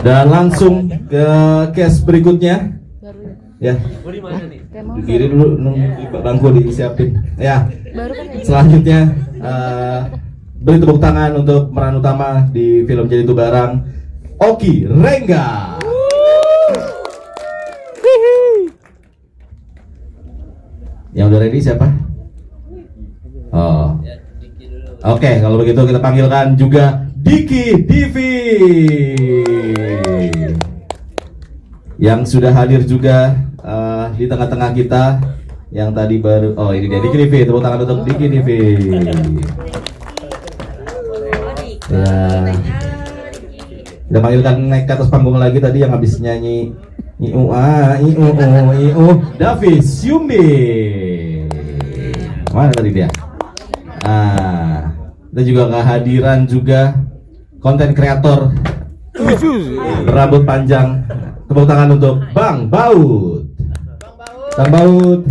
Dan langsung ke case berikutnya. Ya. Berdiri dulu, bangku disiapin. Ya. Selanjutnya beri tepuk tangan untuk peran utama di film Jadi Itu Barang, Oki Rengga. Yang udah ready siapa? Oh. Oke, kalau begitu kita panggilkan juga Diki Divi yang sudah hadir juga di tengah-tengah kita, yang tadi baru. Oh, ini dia Diki Divi. Tepuk tangan untuk Diki Divi. Ya. Kita panggilkan naik ke atas panggung lagi tadi yang habis nyanyi Davis Yumbi. Mana tadi dia? Kita juga kehadiran juga konten kreator berambut panjang. Tepuk tangan untuk Bang Baut. Bang Baut.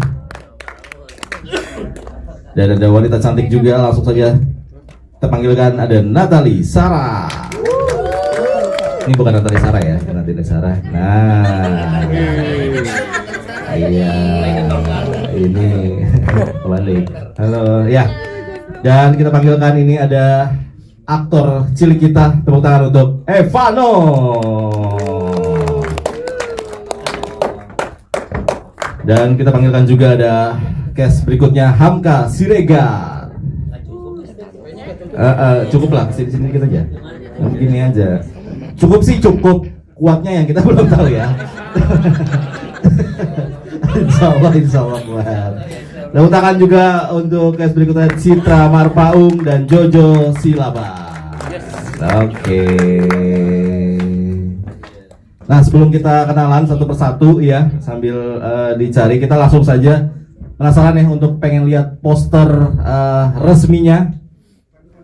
Dan ada wanita cantik juga, langsung saja kita panggilkan, ada Natali Sarah. Ini bukan Natali Sarah ya, Natali Sarah. Nah, iya, ini balik. Halo, ya. Dan kita panggilkan ini ada aktor cilik kita, tepuk tangan untuk Evano. Dan kita panggilkan juga ada cast berikutnya, Hamka Siregar. Cukup lah, sini kita aja. Begini aja. Cukup sih, cukup. Kuatnya yang kita belum tahu ya. Insya Allah kuat. Tepuk tangan juga untuk cast berikutnya, Citra Marpaung dan Jojo Silaba. Oke. Nah, sebelum kita kenalan satu persatu ya, sambil dicari, kita langsung saja. Penasaran ya untuk pengen lihat poster resminya,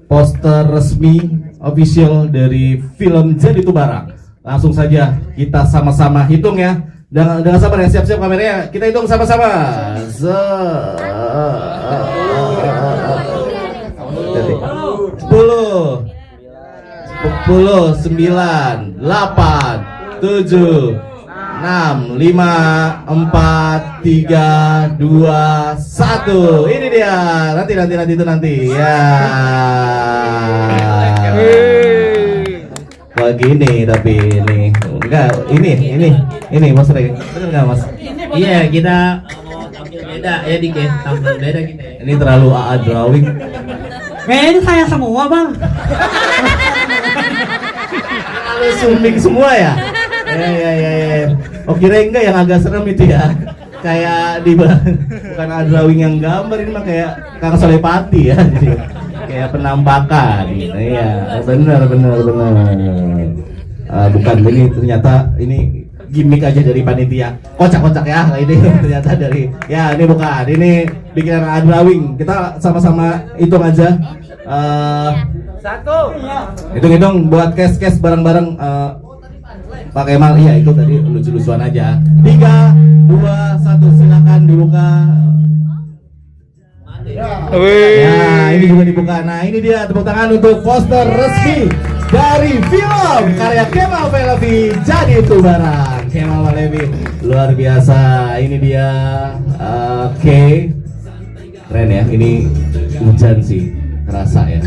poster resmi official dari film Jadi Itu Barang. Langsung saja kita sama-sama hitung ya. Dengan sabar ya, siap-siap kameranya. Kita hitung sama-sama. 10, 9, 8, 7, 6, 5, 4, 3, 2, 1. Ini dia. Nanti ya. Begini tapi ini enggak, ini Mas Rey. Benar enggak Mas? Iya, kita mau tampil beda ya, dikit tampil beda gitu. Ini terlalu AA drawing. Ini saya semua, Bang. Terlalu zooming semua ya. Ya. Oh, kira enggak yang agak serem itu ya. Kayak di bukan AA drawing yang gambar, ini mah kayak Kang Solepati ya. Jadi kayak penampakan. Iya, benar. Bukan, ini ternyata ini gimmick aja dari panitia. Kocak ya ini ternyata dari. Ya, ini bukan. Ini bikinan drawing. Kita sama-sama hitung aja. 1. Hitung-hitung buat cash bareng-bareng. Pak Kemal, iya itu tadi lucu-lucuan aja. 3, 2, 1, silakan dibuka. Ya, ini juga dibuka. Nah, ini dia tepuk tangan untuk poster resmi dari film karya Kemal Palevi, Jadi Itu Barang. Kemal Palevi luar biasa. Ini dia. Oke. Keren ya. Ini hujan sih, terasa ya.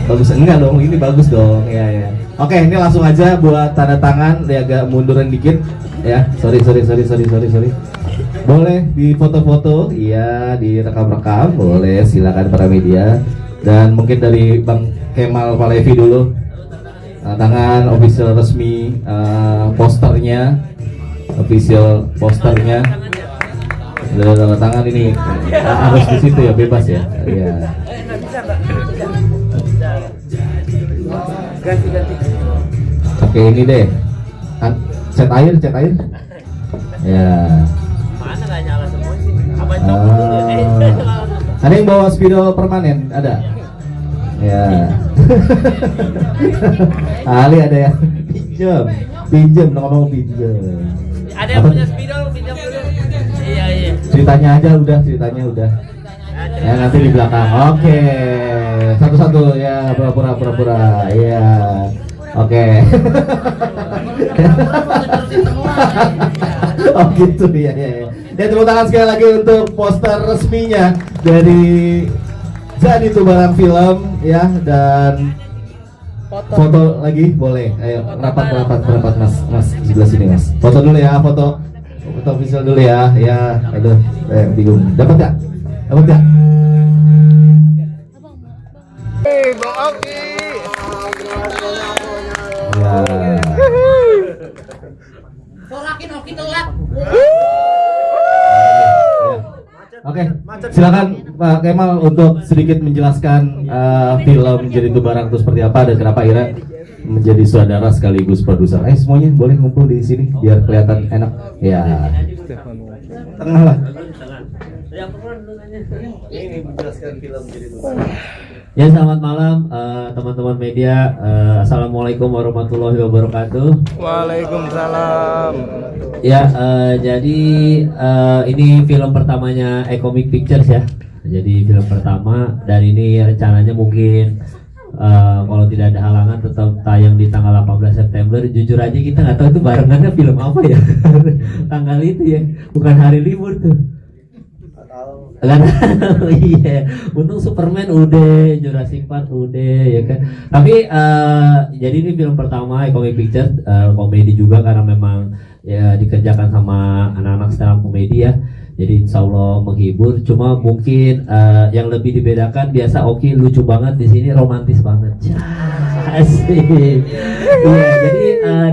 Bagus enggak dong? Ini bagus dong. Ya. Oke, ini langsung aja buat tanda tangan. Dia agak munduran dikit. Ya, sorry. Boleh di foto-foto, iya, direkam-rekam, boleh, silakan para media. Dan mungkin dari Bang Kemal Palevi dulu, tangan official resmi posternya, tanda tangan ini harus di situ ya, bebas ya. Iya. Oke, ini deh, cat air. Ya. Mana nggak nyala semua sih? Apa copot dulu ya? Ada yang bawa spidol permanen? Ada? Ya. Ali ada yang pinjam, ngomong pinjam. Ada yang punya spidol, pinjam dulu. Iya. Ceritanya udah. Ya, nanti di belakang. Oke. satu-satu ya, pura-pura ya. Oke. Oh gitu ya. Ya tepuk tangan sekali lagi untuk poster resminya dari Jadi Tubarang Film ya, dan foto lagi boleh. Ayo rapat mas di sebelah sini mas. Foto dulu ya, foto visual dulu ya. Ya, aduh, bingung. Dapat nggak? Ya. Oke, silakan Pak Kemal untuk sedikit menjelaskan film Jadi Tubarang itu seperti apa dan kenapa Ira menjadi sutradara sekaligus produser. Semuanya boleh ngumpul di sini biar kelihatan enak. Ya. Tengah lah. Ini menjelaskan film Jadi Tubarang. Ya, selamat malam teman-teman media. Assalamualaikum warahmatullahi wabarakatuh. Waalaikumsalam. Ya, jadi ini film pertamanya Ecomic Pictures ya. Jadi film pertama, dan ini rencananya mungkin kalau tidak ada halangan tetap tayang di tanggal 18 September. Jujur aja kita nggak tahu itu barengannya film apa ya. Tanggal itu ya, bukan hari libur tuh. Iya, untung Superman udah, Jurassic Park udah ya kan. Tapi jadi ini film pertama Ecomic Pictures, komedi juga karena memang ya dikerjakan sama anak-anak stand up komedi ya. Jadi insya Allah menghibur. Cuma mungkin yang lebih dibedakan, biasa Oki lucu banget, di sini romantis banget. Asik. Iya, jadi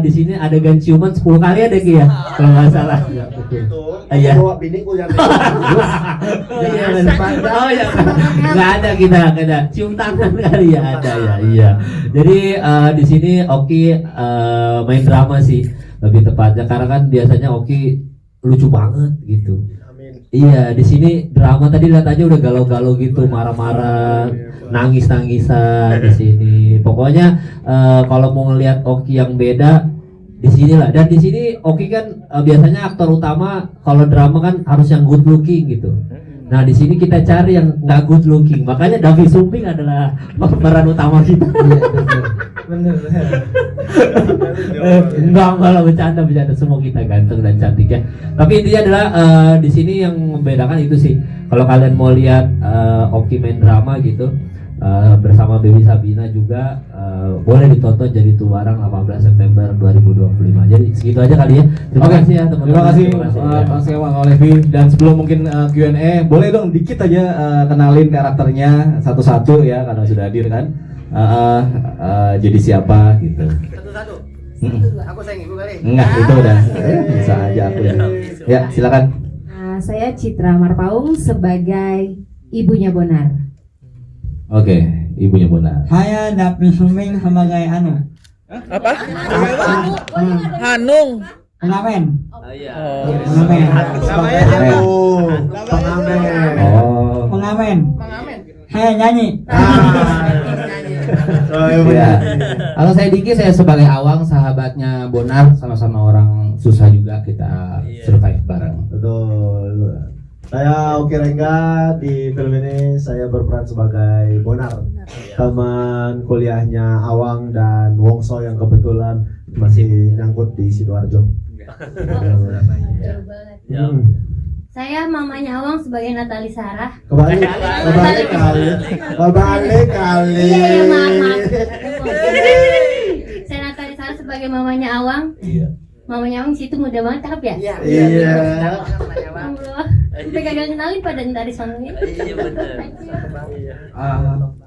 di sini adegan ciuman 10 kali ada Ki ya, kalau nggak salah. Iya. Bawa biniku yang Oh iya, oh ya, nggak ada cium tangan kali ya, ada ya, iya. Jadi di sini Oki main drama sih lebih tepatnya, karena kan biasanya Oki lucu banget gitu. Iya, di sini drama, tadi lihat aja udah galau-galau gitu, marah-marah, nangis-nangisan di sini. Pokoknya kalau mau ngelihat Oki yang beda di sini lah. Dan di sini Oki kan biasanya aktor utama kalau drama kan harus yang good looking gitu. Nah, di sini kita cari yang nggak good looking. Makanya Davi Sumping adalah pemeran utama kita. bener. Enggak lah, bercanda semua kita ganteng dan cantik ya. Tapi intinya adalah di sini yang membedakan itu sih. Kalau kalian mau lihat Oki main drama gitu bersama Baby Sabina juga, boleh ditonton Jadi Tubarang 18 September 2025. Jadi segitu aja kali ya. Terima kasih ya teman-teman. Terima kasih Pak Sewa Levi. Dan sebelum mungkin Q&A, boleh dong dikit aja kenalin karakternya satu-satu ya, karena sudah hadir kan. Jadi siapa gitu. Satu-satu. Aku sayang ibu kali. Enggak, itu udah bisa aja aku ya. Ya, silakan. Saya Citra Marpaung sebagai ibunya Bonar. Oke, ibunya Bonar. Saya Davi Sumping sebagai Hanung. pengamen. Iya. Pengamen. Namanya Pengamen. Pengamen. Pengamen. Saya nyanyi. Iya. Halo, saya Diki, saya sebagai Awang, sahabatnya Bonar, sama-sama orang susah juga, kita survive bareng. Betul. Saya Oki Rengga, di film ini saya berperan sebagai Bonar, teman kuliahnya Awang dan Wongso yang kebetulan masih nyangkut di Sidoarjo. Saya mamanya Awang sebagai Natali Sarah. Kembali kali. Iya, maaf. Saya Natali Sarah sebagai mamanya Awang. Iya. Mamanya Awang situ muda banget, cakep ya? Iya. Allah. Sampai kagak kenalin pada dari sana. Iya benar.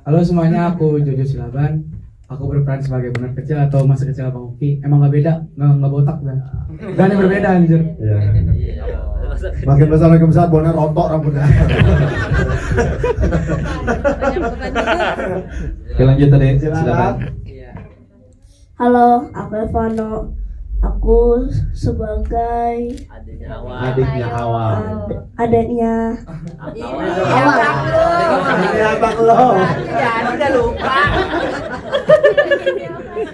Halo semuanya, aku Jojo Silaban. Aku berperan sebagai Bonar kecil atau masa kecil Abang Oki. Emang nggak beda, nggak botak dah. Gak ada yang berbeda anjir. Iya. Makin besar Bonar rontok rambutnya. Oke, lanjut tadi, silakan. Halo, aku Elvano. Aku sebagai Adiknya Awang. adiknya Abang lo. Ya, udah lupa.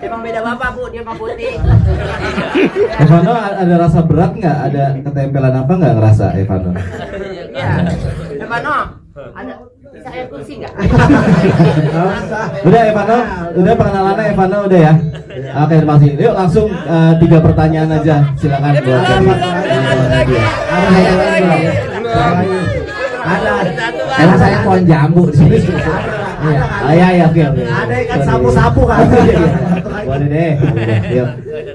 Emang beda bapak bu, dia Pak Putih. Evano, ada rasa berat nggak? Ada ketempelan apa nggak ngerasa Evano? Iya. Evano, ada bisa air kursi nggak? Udah Evano, udah pengenalannya Evano udah ya. Oke, terima kasih. Yuk langsung 3 pertanyaan aja. Silakan buat Ada. Emang saya pohon jambu di sini. Iya, oke. Ada ikan sapu-sapu kan. Boleh deh. Yuk.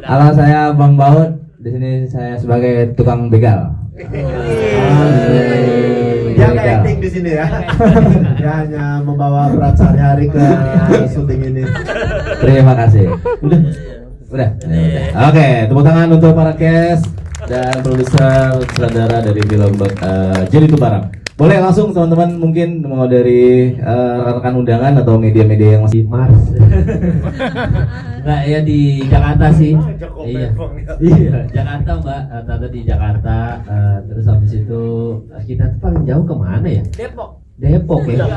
Halo, saya Bang Baut. Di sini saya sebagai tukang begal. Dia nggak acting di sini ya. Dia hanya membawa berat sehari-hari ke syuting ini. Terima kasih. Udah. Oke, tepuk tangan untuk para cast dan produser sutradara dari film Jadi Itu Barang. Boleh langsung teman-teman, mungkin mau dari rekan undangan atau media-media yang masih Di Mars. Enggak ya, di Jakarta sih. Iya, Jakarta Mbak. Tante di Jakarta. Terus habis itu kita tuh paling jauh kemana ya? Depok ya.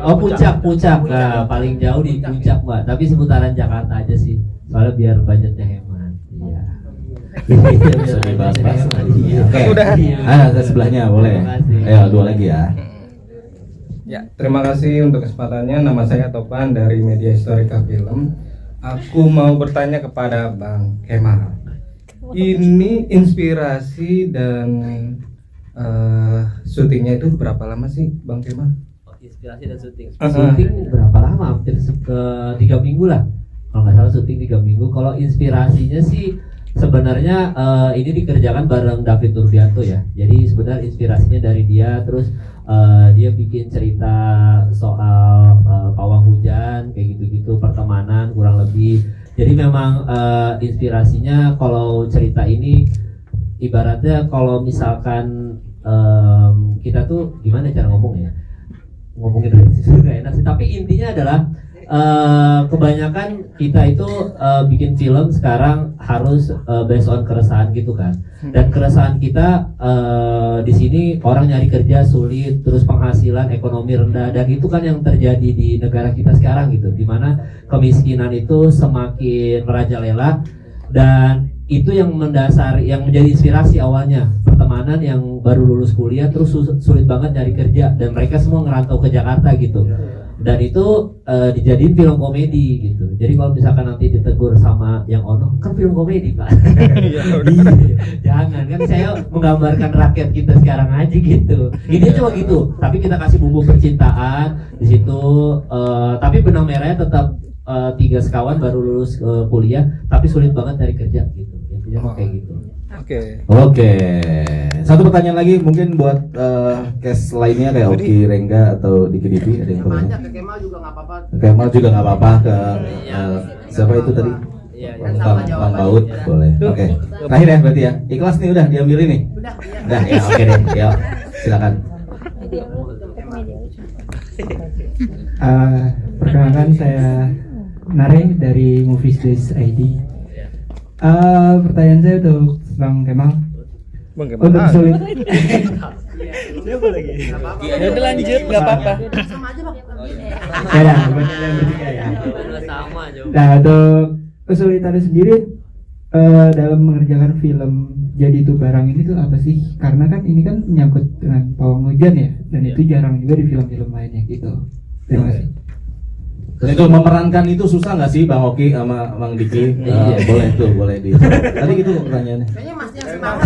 Oh, Puncak. Nah, paling jauh di Puncak Mbak. Tapi seputaran Jakarta aja sih. Soalnya biar budgetnya hemat. Iya. bisa dibahas-bahas. Oke. Ke sebelahnya boleh. Ayo 2 lagi ya. Ya, terima kasih untuk kesempatannya. Nama saya Topan dari Media Historika Film. Aku mau bertanya kepada Bang Kemal. Ini inspirasi dan syutingnya itu berapa lama sih, Bang Kemal? Inspirasi dan syuting. Syuting berapa lama? Hampir 3 minggu lah. Kalau nggak salah syuting 3 minggu. Kalau inspirasinya sih sebenarnya ini dikerjakan bareng David Turbianto ya. Jadi sebenarnya inspirasinya dari dia. Terus dia bikin cerita soal pawang hujan kayak gitu-gitu, pertemanan kurang lebih. Jadi memang inspirasinya kalau cerita ini ibaratnya kalau misalkan kita tuh gimana cara ngomongnya? Ngomongin dari situ nggak enak sih. Tapi intinya adalah kebanyakan kita itu bikin film sekarang harus based on keresahan gitu kan. Dan keresahan kita di sini orang nyari kerja sulit, terus penghasilan ekonomi rendah, dan itu kan yang terjadi di negara kita sekarang gitu, dimana kemiskinan itu semakin merajalela. Dan itu yang mendasari, yang menjadi inspirasi awalnya pertemanan yang baru lulus kuliah terus sulit banget nyari kerja, dan mereka semua ngerantau ke Jakarta gitu. Dan itu dijadiin film komedi gitu. Jadi kalau misalkan nanti ditegur sama yang ono, kan film komedi Pak. Jangan, kan saya menggambarkan rakyat kita sekarang aja gitu. Ini cuma gitu, tapi kita kasih bumbu percintaan di situ. Tapi benang merahnya tetap 3 sekawan baru lulus kuliah, tapi sulit banget cari kerja gitu. Intinya kayak gitu. Oke. Satu pertanyaan lagi mungkin buat cast lainnya kayak Oki, Rengga atau Diki Divi, ada yang mau? Ke Kemal juga nggak apa-apa. Kemal juga nggak apa-apa, ke siapa itu tadi? Bang Baut boleh. Oke. Terakhir ya berarti ya. Ikhlas nih udah diambilin nih. Udah ya, oke deh. Ya, silakan. Perkenalkan saya Nare dari Movies Days ID. Pertanyaan saya untuk Bang Kemal. Untuk sulit. Siapa lagi? Ya udah lanjut, nggak apa-apa. Sama aja Bang. Ya dah, pertanyaan bertiga ya. Sama aja. Nah, untuk kesulitannya sendiri dalam mengerjakan film Jadi Itu Barang ini tuh apa sih? Karena kan ini kan menyangkut dengan pawang hujan ya, dan itu jarang juga di film-film lainnya gitu. Terima kasih. Itu memerankan itu susah nggak sih Bang Oki sama Bang Diki? Boleh tuh, boleh di. Tadi gitu pertanyaannya. Kayaknya masnya semangat.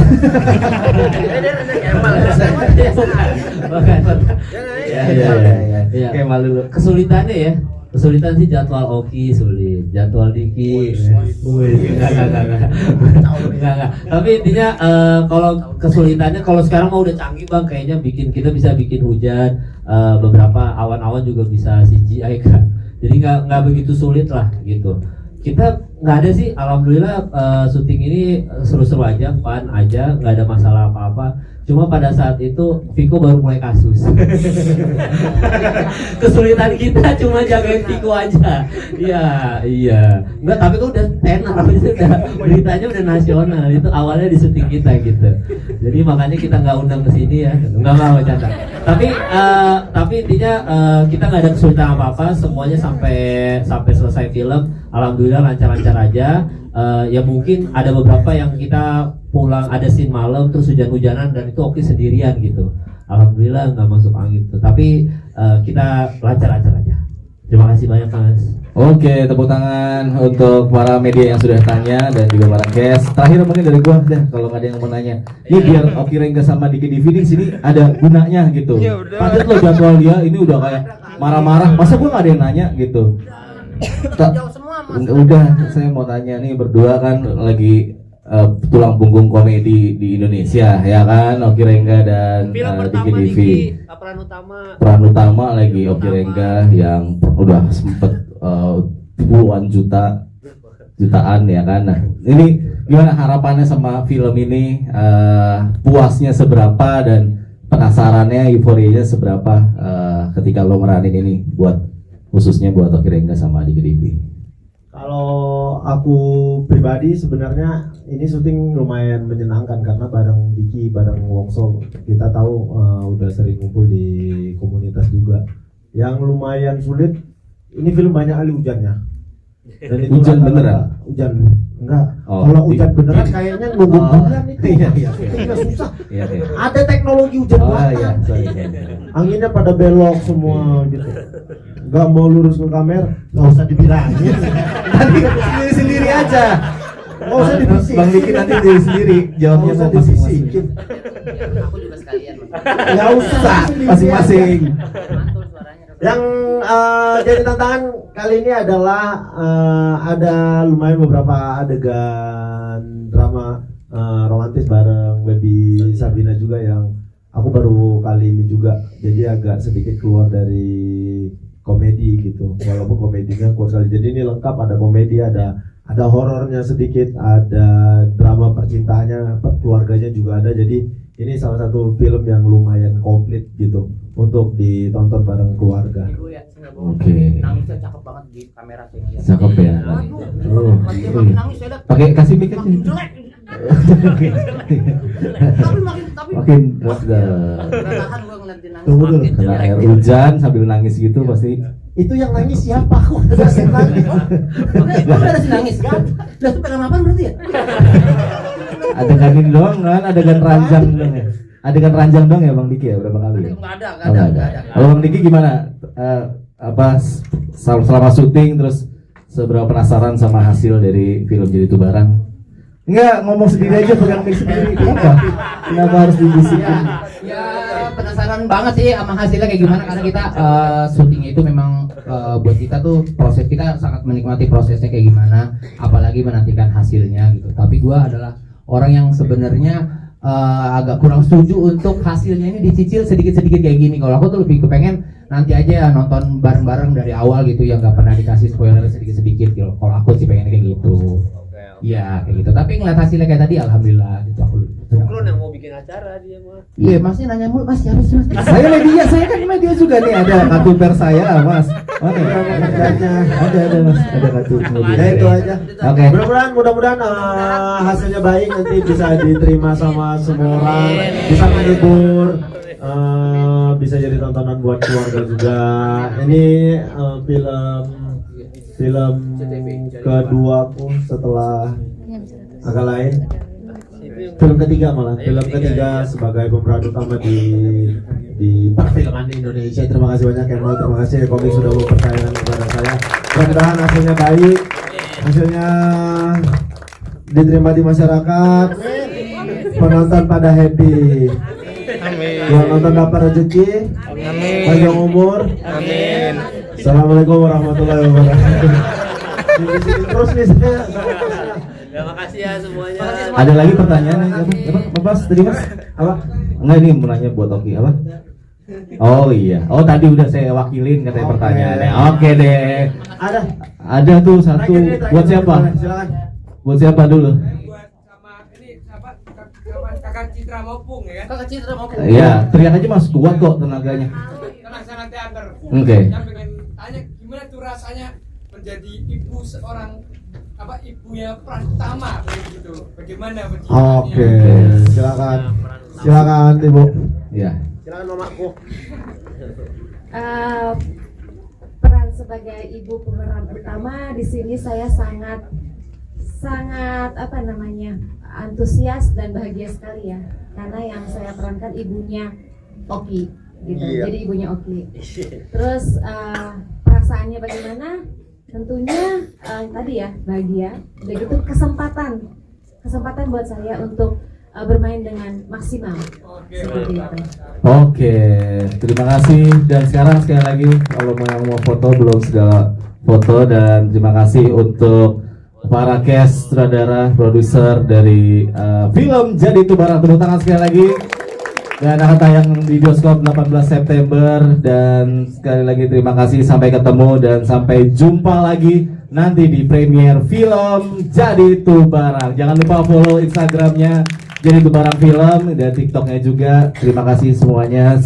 Ya. Kemal dulu. Kesulitannya ya. Kesulitan sih jadwal Oki sulit, jadwal Diki. Enggak. Tapi intinya kalau kesulitannya, kalau sekarang mau udah canggih Bang, kayaknya kita bisa bikin hujan, beberapa awan-awan juga bisa CGI kan. Jadi nggak begitu sulit lah gitu. Kita nggak ada sih, alhamdulillah syuting ini seru-seru aja, fun aja, nggak ada masalah apa-apa. Cuma pada saat itu Viko baru mulai kasus. Kesulitan kita cuma jagain Viko aja. Iya. Enggak, tapi itu udah tenar, beritanya udah nasional. Itu awalnya di syuting kita gitu. Jadi makanya kita nggak undang ke sini ya. Nggak mau bercanda. Tapi intinya kita nggak ada kesulitan apa-apa. Semuanya sampai selesai film, alhamdulillah lancar-lancar aja. Ya mungkin ada beberapa yang kita pulang ada scene malam terus hujan-hujanan dan itu Oki sendirian gitu. Alhamdulillah nggak masuk angin tuh. Tapi kita lancar-lancar aja. Terima kasih banyak Mas. Oke, tepuk tangan untuk para media yang sudah tanya dan juga para guest. Terakhir mungkin dari gua deh, kalau nggak ada yang mau nanya. Ini biar Oki Rengga sama Diki Divi di sini ada gunanya gitu. Padat loh jadwal dia, ini udah kayak marah-marah. Masa gua nggak ada yang nanya gitu? Udah, saya mau tanya nih, berdua kan lagi tulang punggung komedi di Indonesia, ya kan? Oki Rengga dan Diki Divi. Peran utama lagi Oki Rengga yang udah sempet puluhan jutaan ya kan. Nah, ini gimana harapannya sama film ini? Puasnya seberapa dan penasarannya, euforianya seberapa ketika lo meranin ini buat khususnya buat Oki Rengga sama Diki Divi? Kalau aku pribadi sebenarnya ini syuting lumayan menyenangkan karena bareng Diki, bareng Wongso, kita tahu udah sering ngumpul di komunitas juga. Yang lumayan sulit, ini film banyak kali hujannya. Dan itu hujan beneran? Hujan enggak. Oh, kalau hujan beneran kayaknya nunggu bulan itu. Iya. Tinggal susah. Iya. Ada teknologi hujan buatan. Iya, sorry. Anginnya pada belok semua gitu. Enggak mau lurus ke kamera, enggak usah dibilangin. Nanti sendiri aja. Enggak usah dibisik. Bang Diki nanti diri sendiri jawabnya Nggak usah masing-masing. dibisikin. Aku juga sekalian. Enggak usah Masing-masing. Yang jadi tantangan kali ini adalah ada lumayan beberapa adegan drama romantis bareng Baby Sabina juga yang aku baru kali ini juga, jadi agak sedikit keluar dari komedi gitu, walaupun komedinya kuat sekali. Jadi ini lengkap, ada komedi, ada horornya sedikit, ada drama percintaannya, keluarganya juga ada. Jadi ini salah satu film yang lumayan komplit gitu untuk ditonton bareng keluarga. Oke. Nangisnya cakep banget di kamera sih. Cakep ya. Makin nangis saya lihat. Pakai kasih mic aja. Makin jelek. Tapi Makin tahan gua ngeliat dia nangis. Tunggu dulu. makin kena jelek. air hujan sambil nangis gitu pasti. Itu yang nangis siapa? Aku udah nangis. Udah ada si nangis. Udah tuh pegang apaan berarti ya? Adegan ini doang kan, adegan ranjang dong ya. Adegan ranjang dong ya Bang Diki ya, berapa kali? Enggak ada, Oh, nggak ada. Kalau Bang Diki gimana? Selama syuting terus seberapa penasaran sama hasil dari film Jadi Itu Barang? Enggak, ngomong sendiri aja, pegang mic sendiri. Kenapa harus dibisikin? Ya penasaran banget sih sama hasilnya kayak gimana, karena kita syutingnya itu memang buat kita tuh proses, kita sangat menikmati prosesnya kayak gimana, apalagi menantikan hasilnya gitu. Tapi gua adalah orang yang sebenarnya agak kurang setuju untuk hasilnya ini dicicil sedikit-sedikit kayak gini. Kalau aku tuh lebih kepengen nanti aja nonton bareng-bareng dari awal gitu, yang nggak pernah dikasih spoiler sedikit-sedikit gitu. Kalau aku sih pengen kayak gitu. Iya kayak gitu. Tapi ngeliat hasilnya kayak tadi, alhamdulillah gitu. Aku Buklon yang mau bikin acara dia mah. iya, masnya nanya mulu, mas siapa sih mas? Saya media, saya kan media juga nih, ada kartu pers saya, Mas. Mana ya? Ada Mas, ada kartu media. Ya itu aja. Oke. Mudah-mudahan hasilnya baik, nanti bisa diterima sama semua orang, bisa menghibur, bisa jadi tontonan buat keluarga juga. Ini film keduaku setelah agak lain. Film ketiga sebagai pemeran utama di perfilman di Indonesia. Terima kasih banyak Kemal, terima kasih Komik sudah mempercayakan kepada saya. Mudah-mudahan hasilnya baik, hasilnya diterima di masyarakat, penonton pada happy, yang nonton dapat rezeki, panjang umur. Amin. Assalamualaikum warahmatullahi wabarakatuh. Terus nih saya. Terima kasih ya semuanya. Ada lagi pertanyaan apa? Mas tadi Mas? Apa? Enggak, ini mau nanya buat Oki apa? Oh iya. Oh tadi udah saya wakilin katanya pertanyaannya. Oke deh. Ada tuh satu. Buat siapa? Silakan. Buat siapa dulu? Kakak Citra Mopung ya. Kakak Citra mau. Iya, teriak aja Mas, kuat kok tenaganya. Tenang, saya nanti antar. Oke. Saya pengen tanya gimana tuh rasanya menjadi ibu seorang ibunya peran utama kayak gitu. Bagaimana perjuangannya? Oke, silakan Ibu. Iya. Silakan mamaku. Peran sebagai ibu pemeran utama di sini saya sangat antusias dan bahagia sekali ya, karena yang saya perankan ibunya Oki. gitu. Iya. Jadi ibunya Oki. Terus perasaannya bagaimana? Tentunya tadi ya bahagia. Udah gitu kesempatan buat saya untuk bermain dengan maksimal. Seperti itu. Oke, terima kasih. Dan sekarang sekali lagi kalau mau foto belum segala foto, dan terima kasih untuk para cast, sutradara, produser dari film Jadi Itu Barang. Tepuk tangan sekali lagi. Dan akan tayang di bioskop 18 September. Dan sekali lagi terima kasih, sampai ketemu dan sampai jumpa lagi nanti di premier film Jadi Itu Barang. Jangan lupa follow Instagramnya Jadi Itu Barang Film dan TikToknya juga. Terima kasih semuanya.